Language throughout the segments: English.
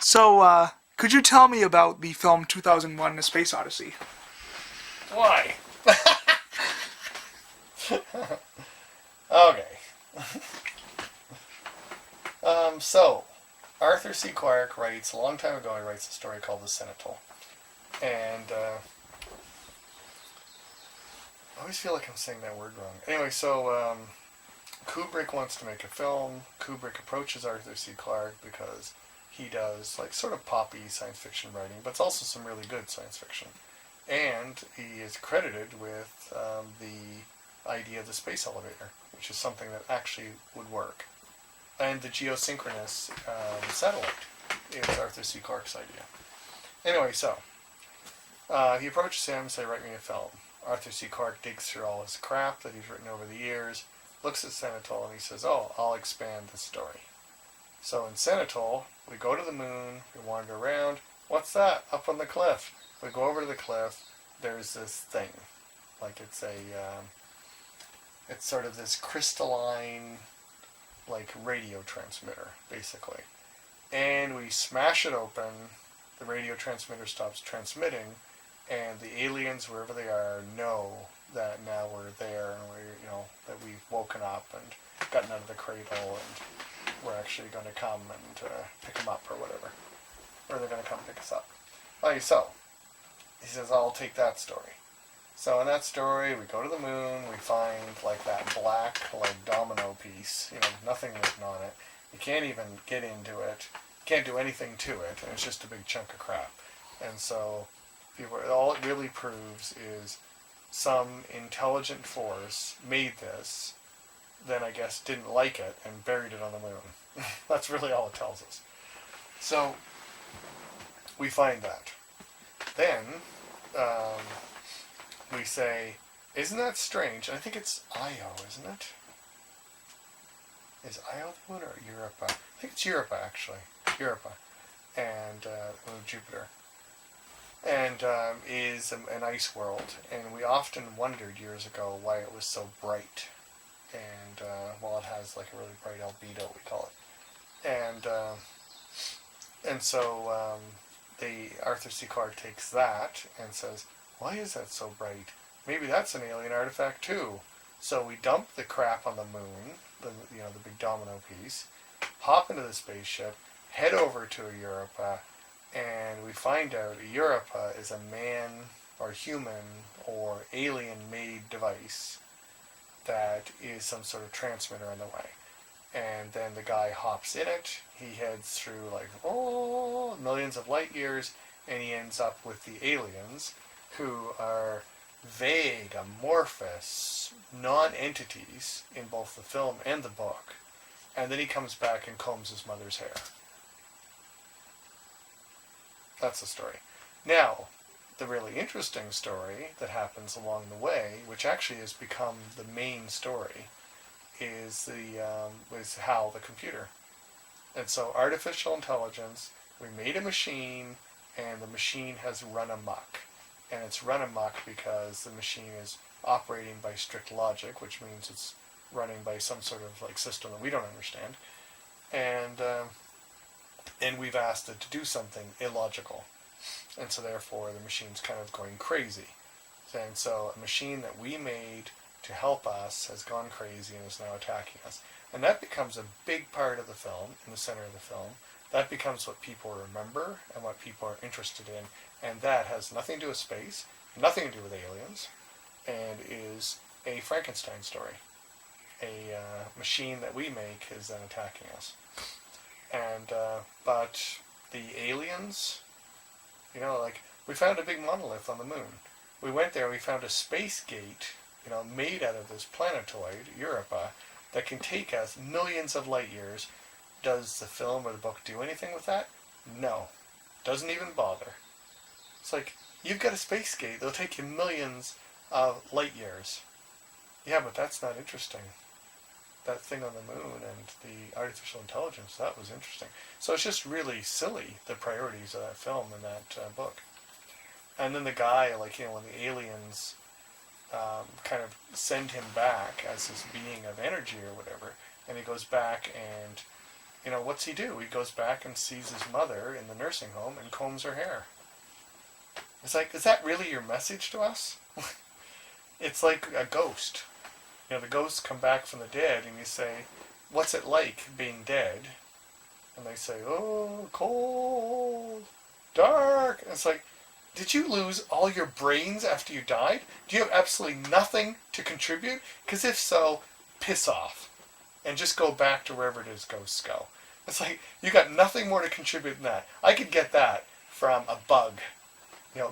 So, could you tell me about the film 2001: A Space Odyssey? Why? Okay. So, Arthur C. Clarke writes, a long time ago, he writes a story called The Sentinel. And, I always feel like I'm saying that word wrong. Anyway, so, Kubrick wants to make a film. Kubrick approaches Arthur C. Clarke because he does, like, sort of poppy science fiction writing, but it's also some really good science fiction. And he is credited with the idea of the space elevator, which is something that actually would work. And the geosynchronous satellite is Arthur C. Clarke's idea. Anyway, so he approaches him and says, write me a film. Arthur C. Clarke digs through all his crap that he's written over the years, looks at Sentinel, and he says, oh, I'll expand the story. So in Sentinel, we go to the moon, we wander around. What's that? Up on the cliff. We go over to the cliff, there's this thing. Like it's sort of this crystalline, like radio transmitter, basically. And we smash it open, the radio transmitter stops transmitting, and the aliens, wherever they are, know that now we're there, and that we've woken up and gotten out of the cradle, and we're actually going to come and pick them up or whatever. Or they're going to come pick us up. Okay, so, he says, I'll take that story. So in that story, we go to the moon, we find like that black, like domino piece, nothing written on it. You can't even get into it. You can't do anything to it, and it's just a big chunk of crap. And so, all it really proves is some intelligent force made this, then I guess didn't like it, and buried it on the moon. That's really all it tells us. So, we find that. Then, we say, isn't that strange? And I think it's Io, isn't it? Is Io the moon or Europa? I think it's Europa, actually. Europa. And Jupiter. And is an ice world. And we often wondered years ago why it was so bright. And, it has like a really bright albedo, we call it. And so Arthur C. Clarke takes that and says, why is that so bright? Maybe that's an alien artifact too. So we dump the crap on the moon, the big domino piece, hop into the spaceship, head over to Europa, and we find out Europa is a man or human or alien-made device that is some sort of transmitter on the way. And then the guy hops in it, he heads through millions of light years, and he ends up with the aliens, who are vague, amorphous, non-entities in both the film and the book. And then he comes back and combs his mother's hair. That's the story. Now, the really interesting story that happens along the way, which actually has become the main story, is HAL, the computer. And so artificial intelligence, we made a machine, and the machine has run amok. And it's run amok because the machine is operating by strict logic, which means it's running by some sort of like system that we don't understand. And we've asked it to do something illogical. And so therefore the machine's kind of going crazy. And so a machine that we made to help us has gone crazy and is now attacking us. And that becomes a big part of the film, in the center of the film. That becomes what people remember and what people are interested in. And that has nothing to do with space, nothing to do with aliens, and is a Frankenstein story. A machine that we make is then attacking us. And, but the aliens, we found a big monolith on the moon. We went there, we found a space gate, made out of this planetoid, Europa, that can take us millions of light years. Does the film or the book do anything with that? No. Doesn't even bother. It's like, you've got a space gate, it'll take you millions of light years. Yeah, but that's not interesting. That thing on the moon and the artificial intelligence, that was interesting. So it's just really silly, the priorities of that film and that book. And then the guy, when the aliens kind of send him back as this being of energy or whatever, and he goes back and what's he do? He goes back and sees his mother in the nursing home and combs her hair. It's like, is that really your message to us? It's like a ghost. The ghosts come back from the dead and you say, what's it like being dead? And they say, oh, cold, dark. And it's like, did you lose all your brains after you died? Do you have absolutely nothing to contribute? Because if so, piss off. And just go back to wherever it is ghosts go. It's like, you got nothing more to contribute than that. I could get that from a bug.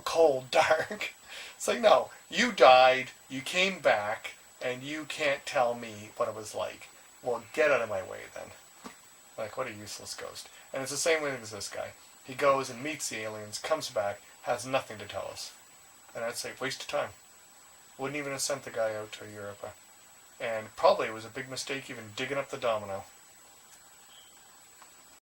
Cold, dark. It's like, no, you died, you came back, and you can't tell me what it was like. Well, get out of my way then. Like, what a useless ghost. And it's the same way as this guy. He goes and meets the aliens, comes back, has nothing to tell us. And I'd say, waste of time. Wouldn't even have sent the guy out to Europa. And probably it was a big mistake even digging up the domino.